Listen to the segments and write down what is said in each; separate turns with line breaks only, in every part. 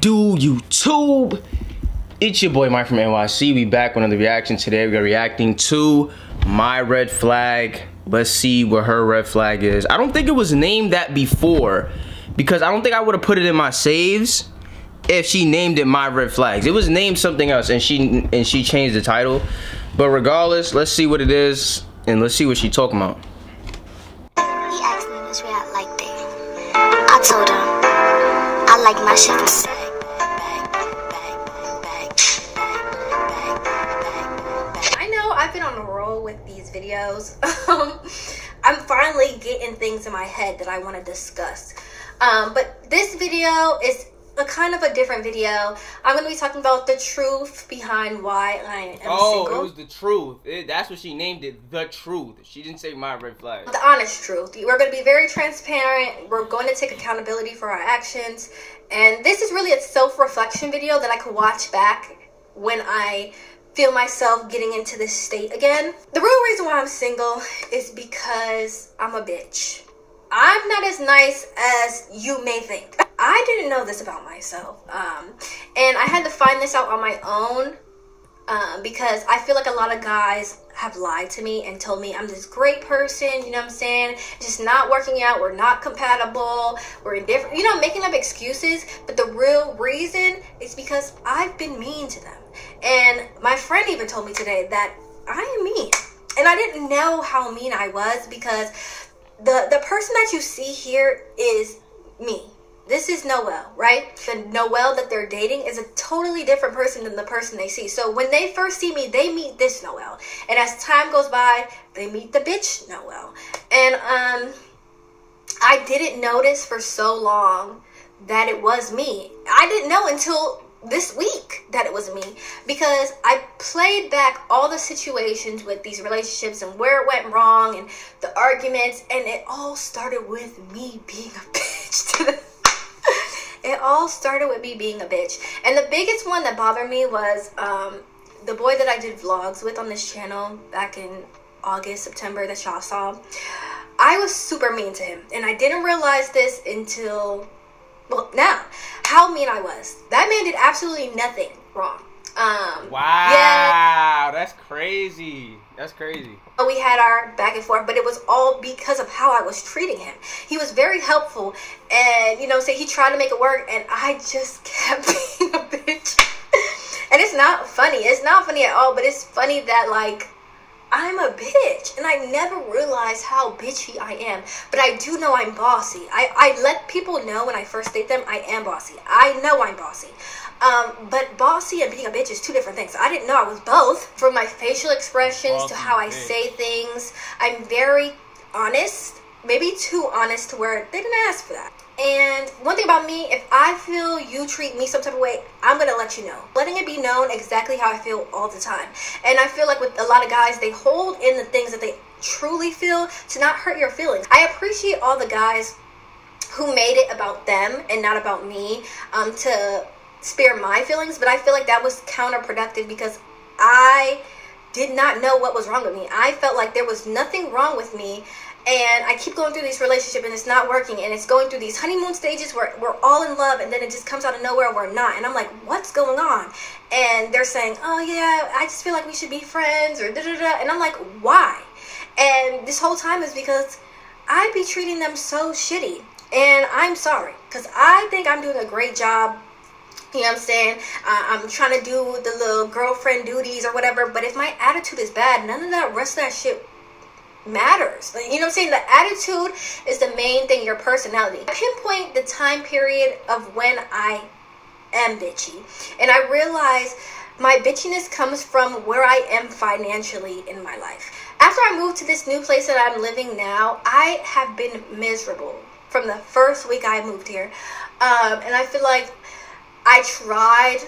Do YouTube? It's your boy Mike from NYC. We back with another reaction today. We're reacting to My Red Flag. Let's see what her red flag is. I don't think it was named that before, because I don't think I would have put it in my saves if she named it My Red Flags. It was named something else and she changed the title. But regardless, let's see what it is and let's see what she talking about.
He asked me to react like that. I told him I like my shit to say.
I know I've been on a roll with these videos. I'm finally getting things in my head that I want to discuss. But this video is a kind of a different video. I'm going to be talking about the truth behind why I am single.
Oh, it was the truth. That's what she named it, the truth. She didn't say My Red Flag.
The honest truth. We're going to be very transparent. We're going to take accountability for our actions. And this is really a self-reflection video that I could watch back when I feel myself getting into this state again. The real reason why I'm single is because I'm a bitch. I'm not as nice as you may think. I didn't know this about myself. And I had to find this out on my own because I feel like a lot of guys have lied to me and told me I'm this great person, you know what I'm saying? It's just not working out, we're not compatible, we're indifferent, you know, making up excuses. But the real reason is because I've been mean to them. And my friend even told me today that I am mean. And I didn't know how mean I was because the person that you see here is me. This is Noelle, right? The Noelle that they're dating is a totally different person than the person they see. So when they first see me, they meet this Noelle. And as time goes by, they meet the bitch Noelle. And I didn't notice for so long that it was me. I didn't know until this week that it was me, because I played back all the situations with these relationships and where it went wrong and the arguments, and it all started with me being a bitch. It all started with me being a bitch. And the biggest one that bothered me was the boy that I did vlogs with on this channel back in August, September, that y'all saw. I was super mean to him, and I didn't realize this until, well, now, how mean I was. That man did absolutely nothing wrong.
Wow, yeah, that's crazy. That's crazy.
We had our back and forth, but it was all because of how I was treating him. He was very helpful, and you know, say he tried to make it work, and I just kept being a bitch. And it's not funny. It's not funny at all, but it's funny that, like, I'm a bitch, and I never realized how bitchy I am. But I do know I'm bossy. I let people know when I first date them I am bossy. I know I'm bossy. But bossy and being a bitch is two different things. I didn't know I was both. From my facial expressions bossy to how I say things, I'm very honest. Maybe too honest to where they didn't ask for that. And one thing about me, if I feel you treat me some type of way, I'm going to let you know. Letting it be known exactly how I feel all the time. And I feel like with a lot of guys, they hold in the things that they truly feel to not hurt your feelings. I appreciate all the guys who made it about them and not about me to spare my feelings. But I feel like that was counterproductive because I did not know what was wrong with me. I felt like there was nothing wrong with me. And I keep going through this relationship and it's not working, and it's going through these honeymoon stages where we're all in love, and then it just comes out of nowhere and we're not. And I'm like, what's going on? And they're saying, oh yeah, I just feel like we should be friends, or da-da-da. And I'm like, why? And this whole time is because I be treating them so shitty. And I'm sorry, because I think I'm doing a great job. You know what I'm saying? I'm trying to do the little girlfriend duties or whatever. But if my attitude is bad, none of that rest of that shit matters. You know what I'm saying? The attitude is the main thing, your personality. I pinpoint the time period of when I am bitchy, and I realize my bitchiness comes from where I am financially in my life. After I moved to this new place that I'm living now, I have been miserable from the first week I moved here. And I feel like I tried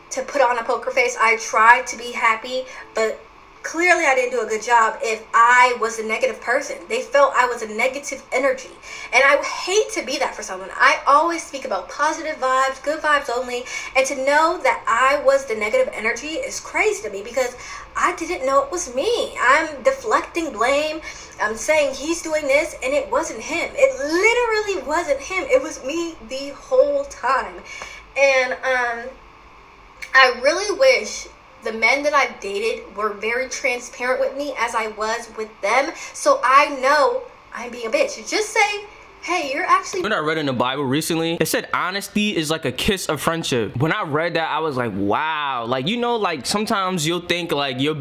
to put on a poker face. I tried to be happy, but clearly I didn't do a good job if I was a negative person. They felt I was a negative energy. And I hate to be that for someone. I always speak about positive vibes, good vibes only. And to know that I was the negative energy is crazy to me because I didn't know it was me. I'm deflecting blame. I'm saying he's doing this, and it wasn't him. It literally wasn't him. It was me the whole time. And I really wish the men that I've dated were very transparent with me as I was with them, so I know I'm being a bitch. Just say, hey, you're actually...
When I read in the Bible recently, it said honesty is like a kiss of friendship. When I read that, I was like, wow. Like, you know, like sometimes you'll think like you're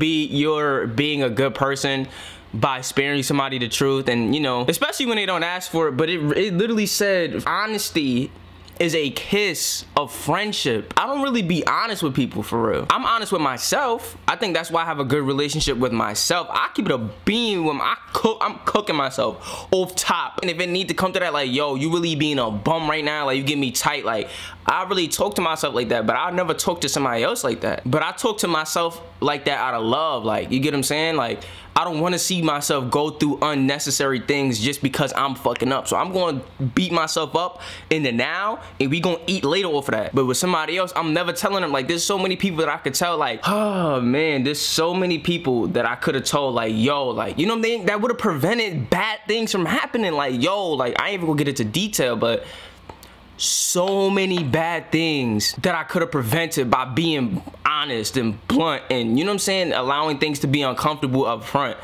being a good person by sparing somebody the truth, and you know, especially when they don't ask for it, but it literally said honesty is a kiss of friendship. I don't really be honest with people for real. I'm honest with myself. I think that's why I have a good relationship with myself. I keep it a beam when I'm cooking myself off top. And if it need to come to that, like, yo, you really being a bum right now, like you get me tight, like I really talk to myself like that, but I never talk to somebody else like that. But I talk to myself like that out of love. Like, you get what I'm saying? Like, I don't want to see myself go through unnecessary things just because I'm fucking up. So I'm going to beat myself up in the now, and we going to eat later off of that. But with somebody else, I'm never telling them. Like, there's so many people that I could tell, like, oh man, there's so many people that I could have told, like, yo, like, you know what I'm saying? That would have prevented bad things from happening. Like, yo, like, I ain't even gonna get into detail, but so many bad things that I could have prevented by being honest and blunt, and you know what I'm saying, allowing things to be uncomfortable up front.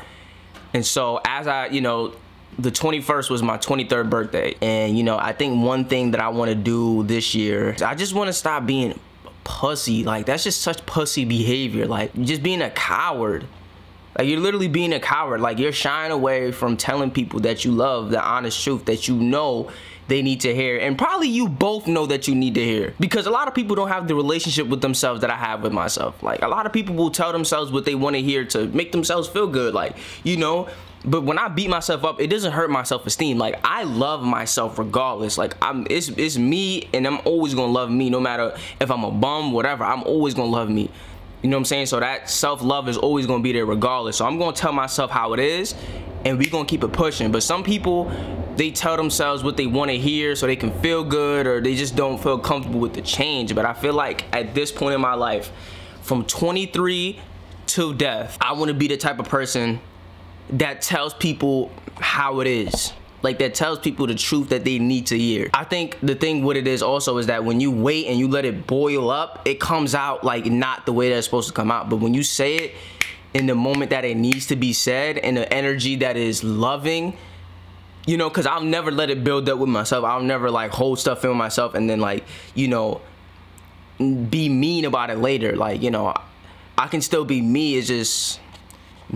And so as I, you know, the 21st was my 23rd birthday, and you know, I think one thing that I want to do this year is I just want to stop being pussy. Like, that's just such pussy behavior, like just being a coward. Like, you're literally being a coward. Like, you're shying away from telling people that you love the honest truth that you know they need to hear, and probably you both know that you need to hear, because a lot of people don't have the relationship with themselves that I have with myself. Like, a lot of people will tell themselves what they want to hear to make themselves feel good, like, you know. But when I beat myself up, it doesn't hurt my self-esteem. Like, I love myself regardless. Like, it's me, and I'm always gonna love me, no matter if I'm a bum, whatever. I'm always gonna love me. You know what I'm saying? So that self-love is always gonna be there regardless. So I'm gonna tell myself how it is, and we're gonna keep it pushing. But some people, they tell themselves what they want to hear so they can feel good, or they just don't feel comfortable with the change. But I feel like at this point in my life, from 23 to death, I want to be the type of person that tells people how it is. Like, that tells people the truth that they need to hear. I think the thing what it is also is that when you wait and you let it boil up, it comes out like not the way that it's supposed to come out. But when you say it in the moment that it needs to be said, in the energy that is loving, you know, because I'll never let it build up with myself. I'll never like hold stuff in with myself and then, like, you know, be mean about it later. Like, you know, I can still be me. It's just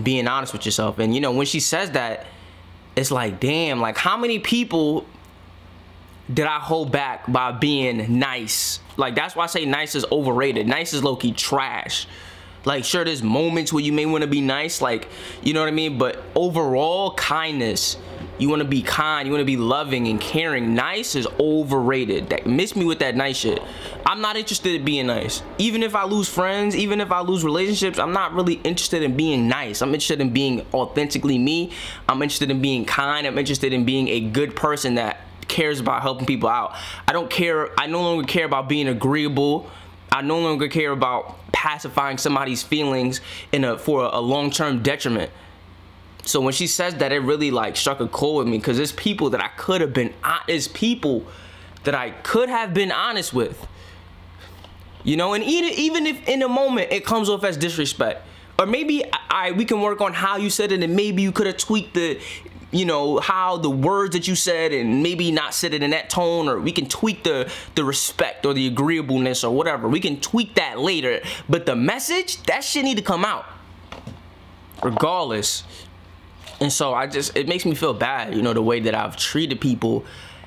being honest with yourself. And you know, when she says that, it's like, damn, like, how many people did I hold back by being nice? Like, that's why I say nice is overrated. Nice is low-key trash. Like, sure, there's moments where you may want to be nice, like, you know what I mean? But overall, kindness, you want to be kind, you want to be loving and caring. Nice is overrated. That, miss me with that nice shit. I'm not interested in being nice. Even if I lose friends, even if I lose relationships, I'm not really interested in being nice. I'm interested in being authentically me. I'm interested in being kind. I'm interested in being a good person that cares about helping people out. I don't care. I no longer care about being agreeable. I no longer care about pacifying somebody's feelings for a long-term detriment. So when she says that, it really like struck a chord with me, because there's people that I could have been, honest with, you know. And even if in a moment it comes off as disrespect, or maybe we can work on how you said it, and maybe you could have tweaked the, you know, how the words that you said, and maybe not said it in that tone, or we can tweak the respect or the agreeableness or whatever. We can tweak that later, but the message, that shit need to come out regardless. And so it makes me feel bad, you know, the way that I've treated people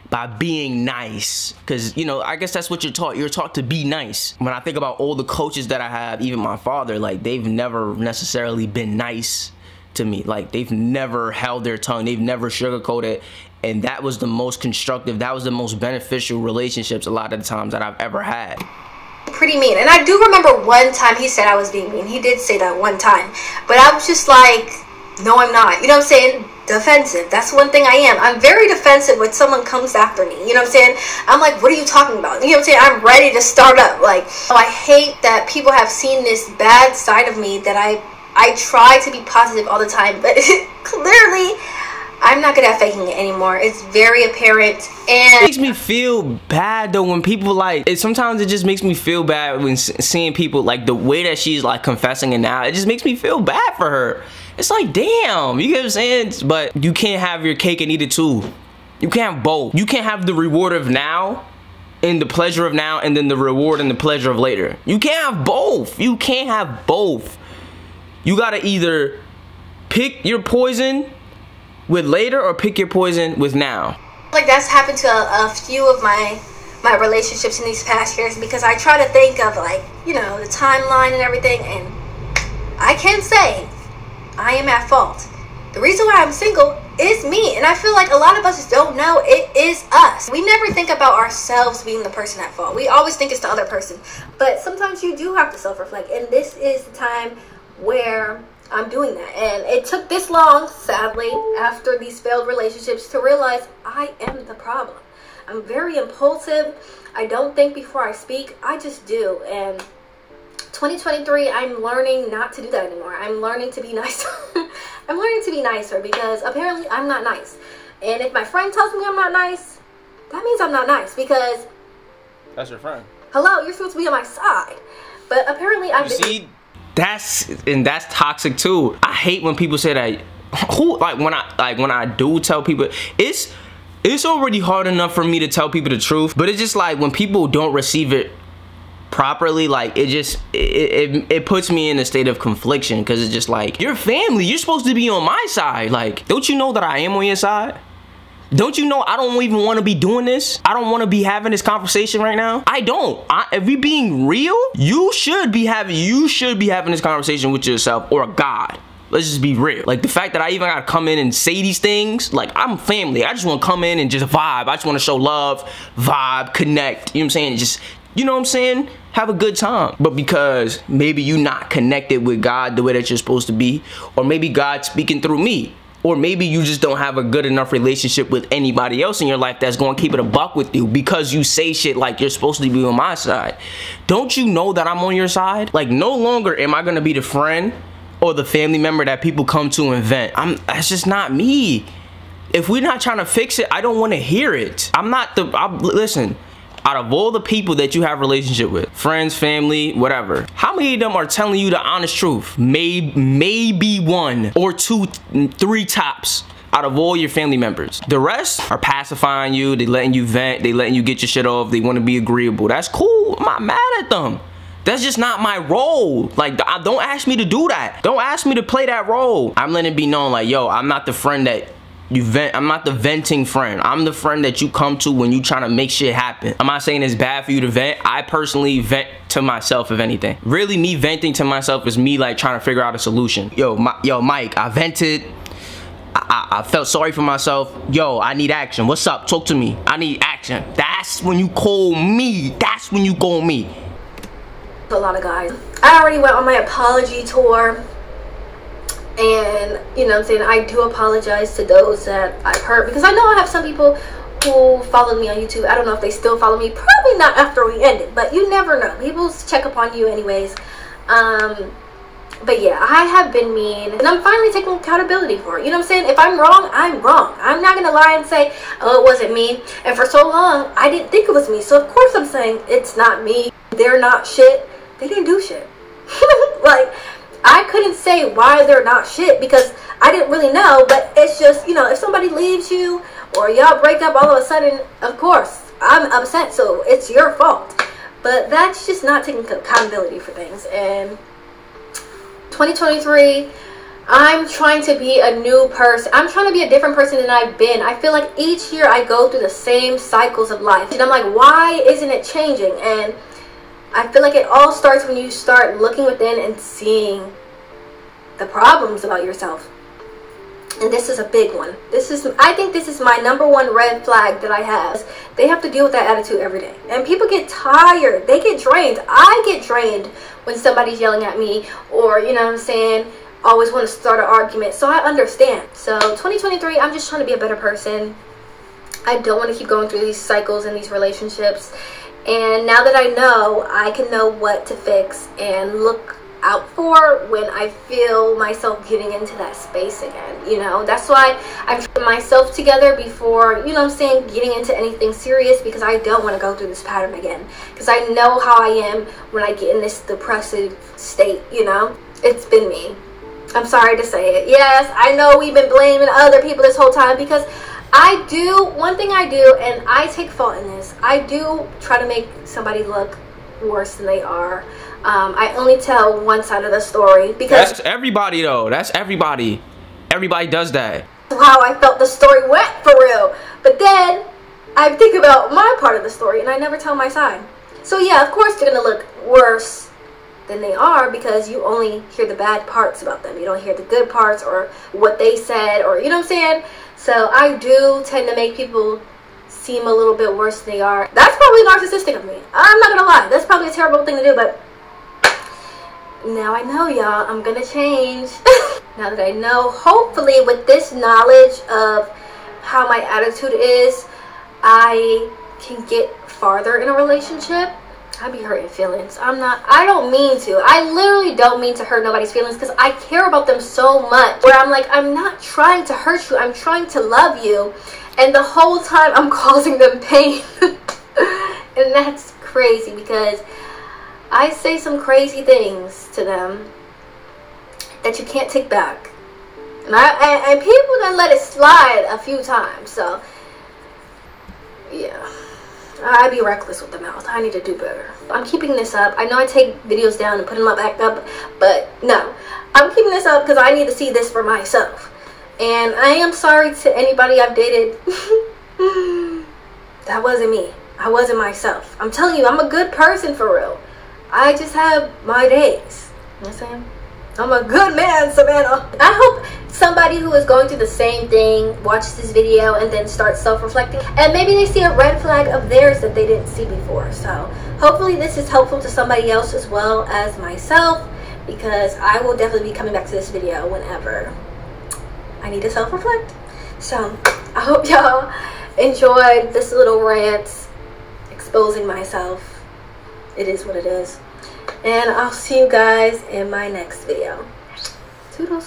by being nice. Because, you know, I guess that's what you're taught. You're taught to be nice. When I think about all the coaches that I have, even my father, like, they've never necessarily been nice to me. Like, they've never held their tongue. They've never sugarcoated. And that was the most constructive, that was the most beneficial relationships a lot of the times that I've ever had.
Pretty mean. And I do remember one time he said I was being mean. He did say that one time. But I was just like, no, I'm not. You know what I'm saying? Defensive. That's one thing I am. I'm very defensive when someone comes after me. You know what I'm saying? I'm like, what are you talking about? You know what I'm saying? I'm ready to start up. Like, I hate that people have seen this bad side of me, that I try to be positive all the time, but clearly I'm not good at faking it anymore. It's very apparent, and
it makes me feel bad though when people like it. Sometimes it just makes me feel bad when seeing people like the way that she's like confessing it now. It just makes me feel bad for her. It's like, damn, you get what I'm saying? But you can't have your cake and eat it too. You can't have both. You can't have the reward of now and the pleasure of now and then the reward and the pleasure of later. You can't have both. You can't have both. You gotta either pick your poison with later or pick your poison with now.
like that's happened to a few of my relationships in these past years, because I try to think of, like, you know, the timeline and everything, and I can say I am at fault. The reason why I'm single is me, and I feel like a lot of us just don't know it is us. We never think about ourselves being the person at fault. We always think it's the other person, but sometimes you do have to self-reflect, and this is the time where I'm doing that. And it took this long, sadly, after these failed relationships, to realize I am the problem. I'm very impulsive. I don't think before I speak. I just do. And 2023, I'm learning not to do that anymore. I'm learning to be nicer. I'm learning to be nicer, because apparently I'm not nice. And if my friend tells me I'm not nice, that means I'm not nice, because
that's your friend.
Hello, you're supposed to be on my side. But apparently I've been...
See, that's toxic too. I hate when people say that. When I do tell people, it's already hard enough for me to tell people the truth, but it's just like when people don't receive it properly, like it puts me in a state of confliction, because it's just like, you're family, you're supposed to be on my side. Like, don't you know that I am on your side? Don't you know I don't even want to be doing this? I don't want to be having this conversation right now. I don't. If we being real, you should be having this conversation with yourself or God. Let's just be real. Like, the fact that I even gotta come in and say these things, like, I'm family. I just want to come in and just vibe. I just want to show love, vibe, connect. You know what I'm saying? Just, you know what I'm saying? Have a good time. But because maybe you're not connected with God the way that you're supposed to be, or maybe God's speaking through me, or maybe you just don't have a good enough relationship with anybody else in your life that's going to keep it a buck with you, because you say shit like you're supposed to be on my side. Don't you know that I'm on your side? Like, no longer am I going to be the friend or the family member that people come to and vent. That's just not me. If we're not trying to fix it, I don't want to hear it. Listen, out of all the people that you have a relationship with, friends, family, whatever, how many of them are telling you the honest truth? Maybe one or two, three tops out of all your family members. The rest are pacifying you, they letting you vent, they letting you get your shit off, they want to be agreeable. That's cool, I'm not mad at them. That's just not my role. Like, don't ask me to do that. Don't ask me to play that role. I'm letting it be known, like, yo, I'm not the friend that you vent. I'm not the venting friend. I'm the friend that you come to when you trying to make shit happen. I'm not saying it's bad for you to vent. I personally vent to myself, if anything. Really, me venting to myself is me, like, trying to figure out a solution. Yo, Mike, I vented. I felt sorry for myself. Yo, I need action. What's up? Talk to me. I need action. That's when you call me. That's when you call me.
A lot of guys. I already went on my apology tour, and you know what I'm saying, I do apologize to those that I've hurt, because I know I have some people who followed me on YouTube. I don't know if they still follow me, probably not after we ended, but you never know. People check up on you anyways. But yeah, I have been mean, and I'm finally taking accountability for it. You know what I'm saying? If I'm wrong, I'm wrong. I'm not gonna lie and say, oh, it wasn't me. And for so long, I didn't think it was me, so of course I'm saying it's not me. They're not shit. They didn't do shit. Like, I couldn't say why they're not shit, because I didn't really know. But it's just, you know, if somebody leaves you or y'all break up all of a sudden, of course I'm upset, so it's your fault. But that's just not taking accountability for things. And 2023, I'm trying to be a new person. I'm trying to be a different person than I've been. I feel like each year I go through the same cycles of life, and I'm like, why isn't it changing? And I feel like it all starts when you start looking within and seeing the problems about yourself. And this is a big one. I think this is my #1 red flag that I have. They have to deal with that attitude every day. And people get tired. They get drained. I get drained when somebody's yelling at me, or, you know what I'm saying, always want to start an argument. So I understand. So 2023, I'm just trying to be a better person. I don't want to keep going through these cycles and these relationships. And now that I know, I can know what to fix and look out for when I feel myself getting into that space again, you know. That's why I'm putting myself together before, you know what I'm saying, getting into anything serious, because I don't want to go through this pattern again, because I know how I am when I get in this depressive state, you know. It's been me. I'm sorry to say it. Yes, I know we've been blaming other people this whole time, because I do, one thing I do, and I take fault in this, I do try to make somebody look worse than they are. I only tell one side of the story, because
that's everybody though. That's everybody. Everybody does that.
How I felt the story went for real. But then I think about my part of the story and I never tell my side. So yeah, of course they're gonna look worse than they are, because you only hear the bad parts about them. You don't hear the good parts or what they said, or you know what I'm saying? So I do tend to make people seem a little bit worse than they are. That's probably narcissistic of me. I'm not gonna lie. That's probably a terrible thing to do, but now I know, y'all. I'm gonna change. Now that I know, hopefully with this knowledge of how my attitude is, I can get farther in a relationship. I be hurting feelings. I don't mean to. I literally don't mean to hurt nobody's feelings, because I care about them so much. Where I'm like, I'm not trying to hurt you. I'm trying to love you. And the whole time I'm causing them pain. And that's crazy, because I say some crazy things to them that you can't take back. And people done let it slide a few times. So, yeah. I be reckless with the mouth. I need to do better. I'm keeping this up. I know I take videos down and put them back up, but no. I'm keeping this up because I need to see this for myself. And I am sorry to anybody I've dated. That wasn't me. I wasn't myself. I'm telling you, I'm a good person for real. I just have my days. You know what I'm saying? I'm a good man, Savannah. I hope somebody who is going through the same thing watches this video and then starts self-reflecting, and maybe they see a red flag of theirs that they didn't see before. So hopefully this is helpful to somebody else as well as myself, because I will definitely be coming back to this video whenever I need to self-reflect. So I hope y'all enjoyed this little rant exposing myself. It is what it is. And I'll see you guys in my next video. Toodles.